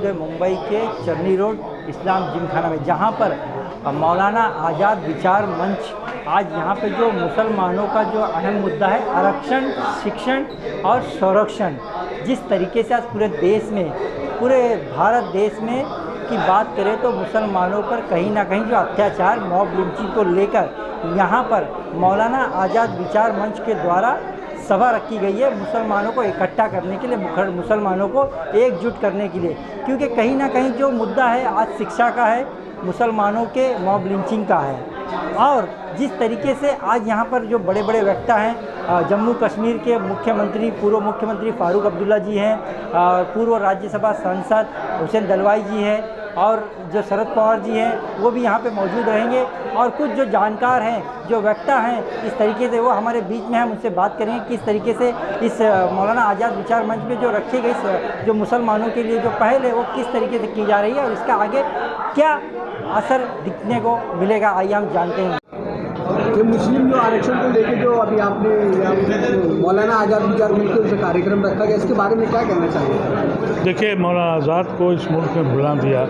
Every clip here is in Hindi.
मौजूद है मुंबई के चर्नी रोड इस्लाम जिमखाना में, जहां पर मौलाना आज़ाद विचार मंच आज यहाँ पे जो मुसलमानों का जो अहम मुद्दा है आरक्षण, शिक्षण और संरक्षण, जिस तरीके से आज पूरे देश में, पूरे भारत देश में की बात करें तो मुसलमानों पर कहीं ना कहीं जो अत्याचार, मॉब लिंचिंग को लेकर यहाँ पर मौलाना आज़ाद विचार मंच के द्वारा सभा रखी गई है मुसलमानों को इकट्ठा करने के लिए, मुसलमानों को एकजुट करने के लिए। क्योंकि कहीं ना कहीं जो मुद्दा है आज शिक्षा का है, मुसलमानों के मॉब लिंचिंग का है। और जिस तरीके से आज यहाँ पर जो बड़े बड़े वक्ता हैं, जम्मू कश्मीर के मुख्यमंत्री, पूर्व मुख्यमंत्री फारूक अब्दुल्ला जी हैं, पूर्व राज्यसभा सांसद हुसैन दलवाई जी हैं, और जो शरद पवार जी हैं वो भी यहाँ पे मौजूद रहेंगे। और कुछ जो जानकार हैं, जो वक्ता हैं, इस तरीके से वो हमारे बीच में हैं, उनसे बात करेंगे किस तरीके से इस मौलाना आज़ाद विचार मंच में जो रखी गई जो मुसलमानों के लिए जो पहल है वो किस तरीके से की जा रही है और इसका आगे क्या असर दिखने को मिलेगा, आइए हम जानते हैं। जो मुस्लिम जो आरक्षण को लेकर जो अभी आपने मौलाना आज़ाद विचार मंच के कार्यक्रम रखा गया, इसके बारे में क्या कहना चाहिए? देखिए, मौलाना आज़ाद को इस मुल्क में भुला दिया।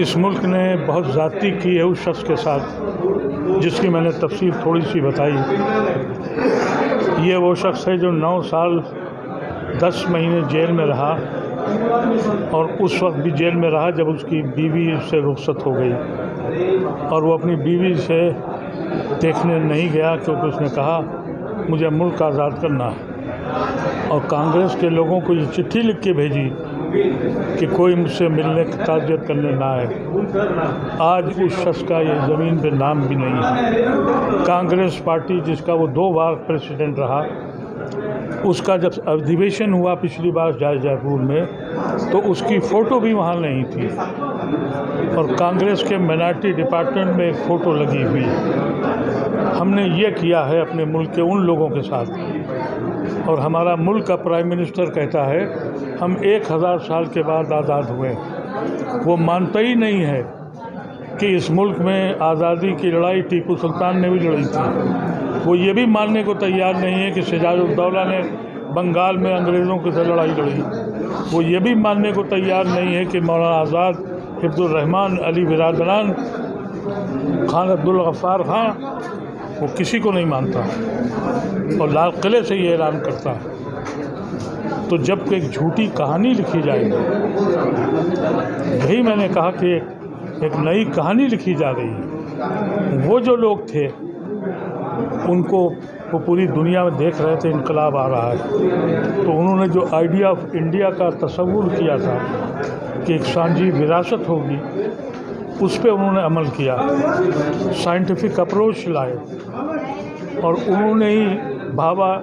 इस मुल्क ने बहुत ज़्यादती की है उस शख्स के साथ जिसकी मैंने तफसील थोड़ी सी बताई। ये वो शख्स है जो 9 साल 10 महीने जेल में रहा, और उस वक्त भी जेल में रहा जब उसकी बीवी से रुखसत हो गई, और वो अपनी बीवी से देखने नहीं गया क्योंकि उसने कहा मुझे मुल्क आज़ाद करना है। और कांग्रेस के लोगों को ये चिट्ठी लिख के भेजी कि कोई मुझसे मिलने की ताज़ियत करने ना आए। आज उस शख्स का ये ज़मीन पे नाम भी नहीं है। कांग्रेस पार्टी जिसका वो 2 बार प्रेसिडेंट रहा, उसका जब अधिवेशन हुआ पिछली बार जयपुर में, तो उसकी फ़ोटो भी वहाँ नहीं थी, और कांग्रेस के माइनॉरिटी डिपार्टमेंट में एक फ़ोटो लगी हुई है। हमने ये किया है अपने मुल्क के उन लोगों के साथ, और हमारा मुल्क का प्राइम मिनिस्टर कहता है हम 1000 साल के बाद आज़ाद हुए। वो मानता ही नहीं है कि इस मुल्क में आज़ादी की लड़ाई टीपू सुल्तान ने भी लड़ी थी। वो ये भी मानने को तैयार नहीं है कि सिराजुद्दौला ने बंगाल में अंग्रेज़ों के साथ लड़ाई लड़ी। वो ये भी मानने को तैयार नहीं है कि मौलाना आज़ाद, हिफ्ज़ुर रहमान, अली बिरादरान, खान अब्दुल गफ्फार खान, वो किसी को नहीं मानता और लाल किले से ये ऐलान करता है। तो जब एक झूठी कहानी लिखी जाएगी, यही मैंने कहा कि एक नई कहानी लिखी जा रही है। वो जो लोग थे उनको वो पूरी दुनिया में देख रहे थे इनकलाब आ रहा है, तो उन्होंने जो आइडिया ऑफ इंडिया का तस्वुर किया था कि एक सांझी विरासत होगी, उस पे उन्होंने अमल किया, साइंटिफिक अप्रोच लाए, और उन्होंने ही भाभा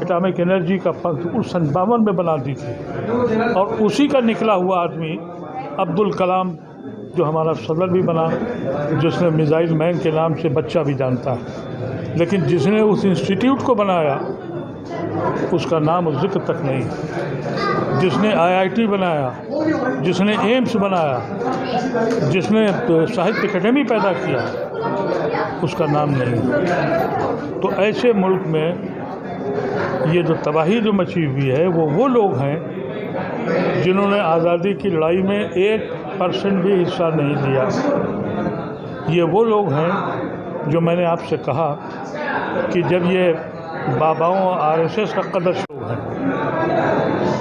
एटॉमिक एनर्जी का उस 52 में बना दी थी, और उसी का निकला हुआ आदमी अब्दुल कलाम जो हमारा सदर भी बना, जिसने मिसाइल मैन के नाम से बच्चा भी जानता है, लेकिन जिसने उस इंस्टीट्यूट को बनाया उसका नाम उस जिक्र तक नहीं। जिसने IIT बनाया, जिसने एम्स बनाया, जिसने साहित्य अकेडमी पैदा किया, उसका नाम नहीं। तो ऐसे मुल्क में ये जो तबाही जो मची हुई है, वो लोग हैं जिन्होंने आज़ादी की लड़ाई में 1% भी हिस्सा नहीं लिया। ये वो लोग हैं जो मैंने आपसे कहा कि जब ये बाबाओं और RSS का कदर लोग हैं,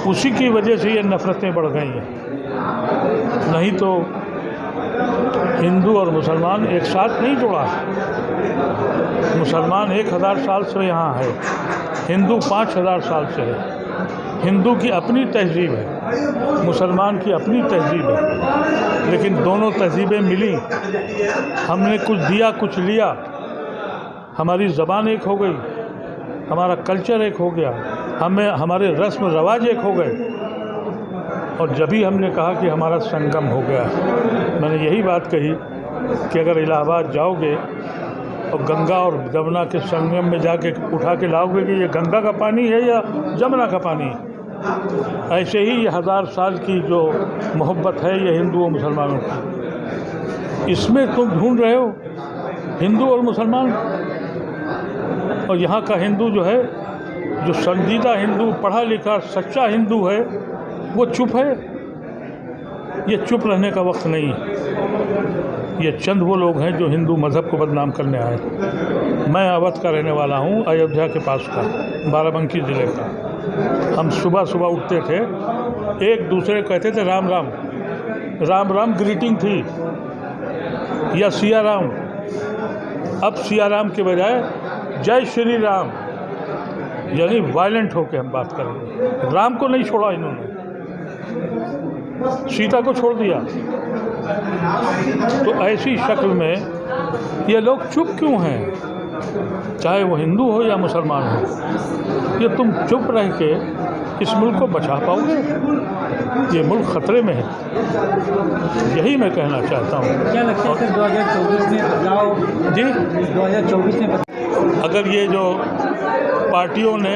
उसी की वजह से ये नफ़रतें बढ़ गई हैं। नहीं तो हिंदू और मुसलमान एक साथ नहीं जुड़ा है। मुसलमान 1000 साल से यहाँ है, हिंदू 5000 साल से है। हिंदू की अपनी तहजीब है, मुसलमान की अपनी तहजीब है, लेकिन दोनों तहजीबें मिली। हमने कुछ दिया, कुछ लिया, हमारी ज़बान एक हो गई, हमारा कल्चर एक हो गया, हमारे रस्म रवाज एक हो गए, और जब ही हमने कहा कि हमारा संगम हो गया। मैंने यही बात कही कि अगर इलाहाबाद जाओगे और गंगा और जमुना के संगम में जाके उठा के लाओगे कि ये गंगा का पानी है या जमुना का पानी है, ऐसे ही ये 1000 साल की जो मोहब्बत है ये हिंदू और मुसलमानों की, इसमें तुम ढूंढ रहे हो हिंदू और मुसलमान। और यहाँ का हिंदू जो है, जो संजीदा हिंदू, पढ़ा लिखा सच्चा हिंदू है, वो चुप है। ये चुप रहने का वक्त नहीं है। ये चंद वो लोग हैं जो हिंदू मज़हब को बदनाम करने आए। मैं अवध का रहने वाला हूँ, अयोध्या के पास का, बाराबंकी ज़िले का। हम सुबह सुबह उठते थे, एक दूसरे को कहते थे राम राम, राम राम ग्रीटिंग थी, या सिया राम। अब सिया राम के बजाय जय श्री राम, यानी वायलेंट होकर हम बात करेंगे। राम को नहीं छोड़ा इन्होंने, सीता को छोड़ दिया। तो ऐसी शक्ल में ये लोग चुप क्यों हैं, चाहे वो हिंदू हो या मुसलमान हो? ये तुम चुप रह के इस मुल्क को बचा पाओगे? ये मुल्क ख़तरे में है, यही मैं कहना चाहता हूँ। क्या लगता है सर 2024 में बदलाव? जी, 2024 में अगर ये जो पार्टियों ने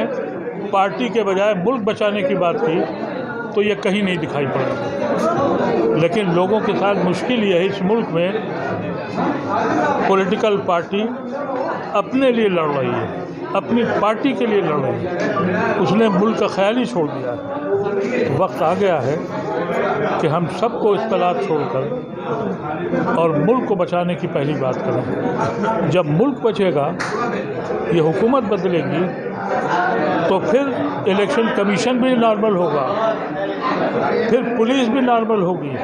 पार्टी के बजाय मुल्क बचाने की बात की तो ये कहीं नहीं दिखाई पड़ेगा। लेकिन लोगों के साथ मुश्किल ये है, इस मुल्क में पॉलिटिकल पार्टी अपने लिए लड़ रही है, अपनी पार्टी के लिए लड़ रही है, उसने मुल्क का ख्याल ही छोड़ दिया है। वक्त आ गया है कि हम सबको इख्तलाफ छोड़कर और मुल्क को बचाने की पहली बात करें। जब मुल्क बचेगा, ये हुकूमत बदलेगी, तो फिर इलेक्शन कमीशन भी नॉर्मल होगा, फिर पुलिस भी नॉर्मल होगी,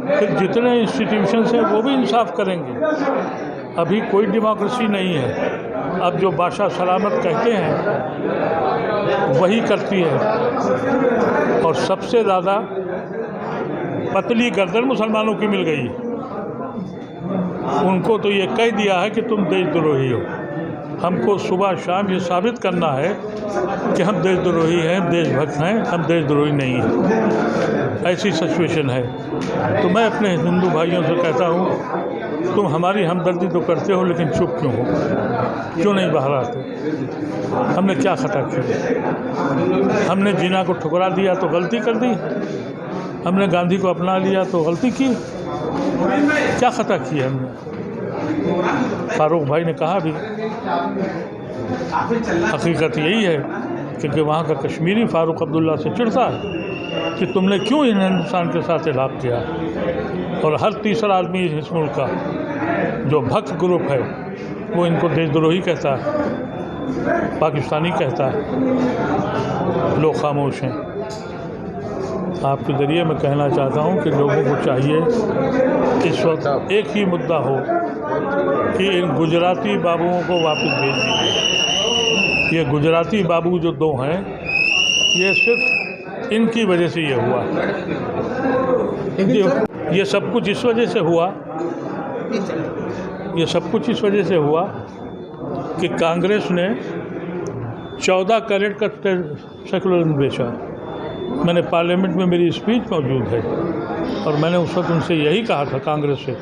फिर जितने इंस्टीट्यूशंस हैं वो भी इंसाफ करेंगे। अभी कोई डेमोक्रेसी नहीं है। अब जो बादशाह सलामत कहते हैं वही करती है, और सबसे ज़्यादा पतली गर्दन मुसलमानों की मिल गई। उनको तो ये कह दिया है कि तुम देशद्रोही हो। हमको सुबह शाम ये साबित करना है कि हम देशद्रोही हैं, देशभक्त हैं, हम देशद्रोही नहीं हैं। ऐसी सिचुएशन है। तो मैं अपने हिंदू भाइयों से कहता हूँ, तुम हमारी हमदर्दी तो करते हो, लेकिन चुप क्यों हो? क्यों नहीं बाहर आते? हमने क्या खता किया? हमने जिना को ठुकरा दिया तो गलती कर दी, हमने गांधी को अपना लिया तो गलती की। क्या खता की हमने? फारूक भाई ने कहा भी, हकीकत यही है क्योंकि वहाँ का कश्मीरी फारूक अब्दुल्ला से चिढ़ता है कि तुमने क्यों इन हिंदुस्तान के साथ इलाक़ किया। और हर तीसरा आदमी इस मुल्क का जो भक्त ग्रुप है वो इनको देशद्रोही कहता है, पाकिस्तानी कहता है। लोग खामोश हैं। आपके ज़रिए मैं कहना चाहता हूँ कि लोगों को चाहिए इस वक्त एक ही मुद्दा हो कि इन गुजराती बाबुओं को वापस भेज दीजिए। ये गुजराती बाबू जो दो हैं, ये सिर्फ इनकी वजह से ये हुआ। ये सब कुछ इस वजह से हुआ, ये सब कुछ इस वजह से हुआ कि कांग्रेस ने 14 कैरेट का सेकुलरिज्म बेचा। मैंने पार्लियामेंट में मेरी स्पीच मौजूद है और मैंने उस वक्त उनसे यही कहा था, कांग्रेस से,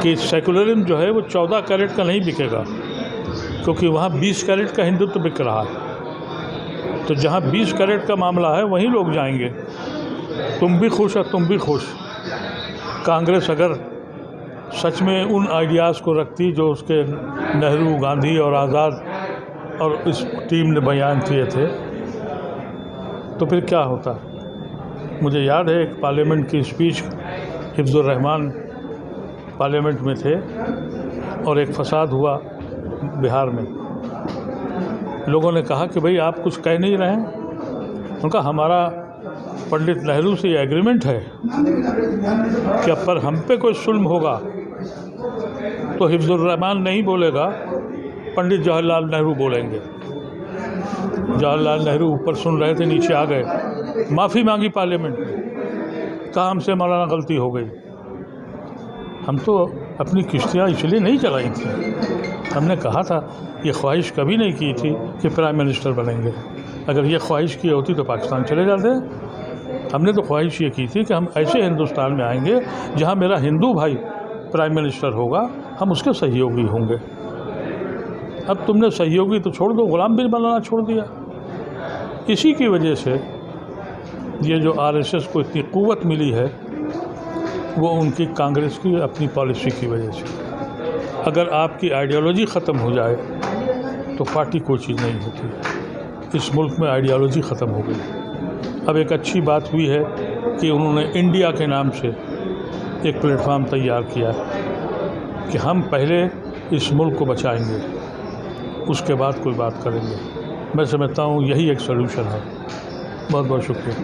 कि सेकुलरिज्म जो है वो 14 कैरेट का नहीं बिकेगा, क्योंकि वहाँ 20 कैरेट का हिंदुत्व बिक रहा है। तो जहाँ 20 कैरेट का मामला है वहीं लोग जाएंगे। तुम भी खुश और तुम भी खुश। कांग्रेस अगर सच में उन आइडियाज़ को रखती जो उसके नेहरू, गांधी और आज़ाद और इस टीम ने बयान किए थे, तो फिर क्या होता। मुझे याद है एक पार्लियामेंट की स्पीच, हिफ्ज़ुर रहमान पार्लियामेंट में थे और एक फसाद हुआ बिहार में। लोगों ने कहा कि भाई आप कुछ कह नहीं रहे हैं। उनका हमारा पंडित नेहरू से ये एग्रीमेंट है कि अब पर हम पे कोई जुल्म होगा तो हिफ्ज़ुर रहमान नहीं बोलेगा, पंडित जवाहरलाल नेहरू बोलेंगे। जवाहरलाल नेहरू ऊपर सुन रहे थे, नीचे आ गए, माफ़ी मांगी पार्लियामेंट में, कहा हमसे मौलाना गलती हो गई। हम तो अपनी किश्तियाँ इसलिए नहीं चलाई थी, हमने कहा था, ये ख्वाहिश कभी नहीं की थी कि प्राइम मिनिस्टर बनेंगे। अगर ये ख्वाहिश की होती तो पाकिस्तान चले जाते। हमने तो ख्वाहिश ये की थी कि हम ऐसे हिंदुस्तान में आएंगे जहाँ मेरा हिंदू भाई प्राइम मिनिस्टर होगा, हम उसके सहयोगी होंगे। अब तुमने सहयोगी तो छोड़ दो, गुलाम भी बनाना छोड़ दिया। इसी की वजह से ये जो आरएसएस को इतनी क़ुव्वत मिली है वो उनकी कांग्रेस की अपनी पॉलिसी की वजह से। अगर आपकी आइडियोलॉजी ख़त्म हो जाए तो पार्टी कोई चीज़ नहीं होती। इस मुल्क में आइडियोलॉजी ख़त्म हो गई। अब एक अच्छी बात हुई है कि उन्होंने इंडिया के नाम से एक प्लेटफार्म तैयार किया कि हम पहले इस मुल्क को बचाएंगे, उसके बाद कोई बात करेंगे। मैं समझता हूँ यही एक सलूशन है। बहुत बहुत शुक्रिया।